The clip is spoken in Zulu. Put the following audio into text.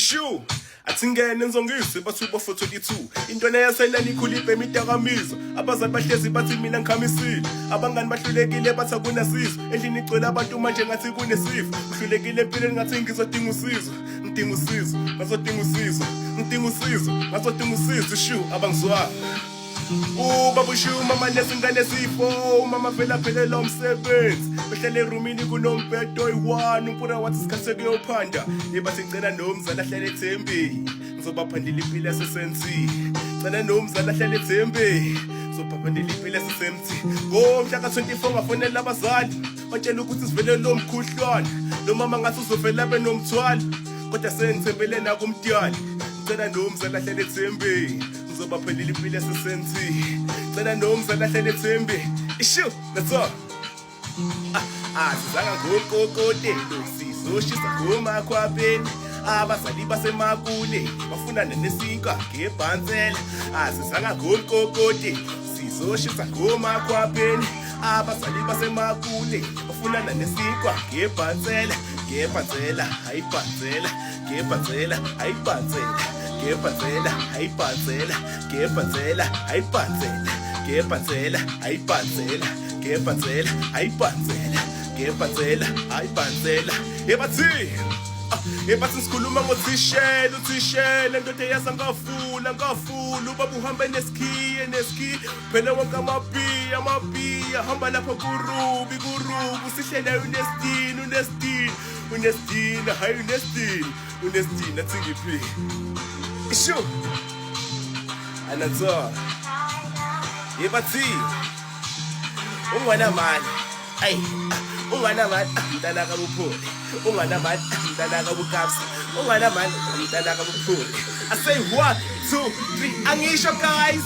Ishu athingene nizongise bathuba for 22 into neyasenani ikhuliphe imidakamizwa abazali bahlezi bathi mina ngikhamisile abangani bahlulekile bathi akunasizo endlini igcwele abantu manje ngathi kunesifo uhlulekile empilweni ngathi ngizodinga usizo ngidinga usizo ngazodinga usizo ngidinga usizo ngazodinga usizo ishu abangizwa Baba Shu mama nesingane sifo mama phela phelela umsebenzi behlele roomini kunombhedo oyi1 umpura wathi sikhathe kuyophanda ebathi ngicela nomzala ahlale ethembi ngizobaphandela impilo yasesensi ngicela nomzala ahlale ethembi ngizobaphandela impilo yasesensi ngomhla ka24 ngafonela abazali batshela ukuthi sivele lo mkhuhlwane lo mama ngathi uzovela benomthwalo kodwa sengithembele na kumdiyali ngicela nomzala ahlale ethembi ngizobaphandela impilo yasesensi ngicela nomzala ahlale ethembi ishu that's all sizanga ngokokotelo sizoshisa ngomakhwapeni abazali basemakule bafunana nesinka ngebhansela sizanga ngokokotelo sizoshisa ngomakhwapeni abazali basemakule bafunana nesinka ngebhansela ngebhansela hayibhansela ngebhansela hayibhansela ngebhansela hayibhansela ngebhansela hayibhansela ngebhansela hayibhansela ngebhansela hayibhansela ngebhansela hayibhansela ebathi sikhuluma ngothishela uthishela indoda eyasa ngafula ubaba uhambe neski phela wonke amabiya hamba lapha kurubi sihlele unestina hayi unestina athingiphi ishu anatsa ebathi unganamali ayi unganamali mntana kabupholi unganamali mntana kabukapsi unganamali mntana kabupholi I say 1 2 3 angisho guys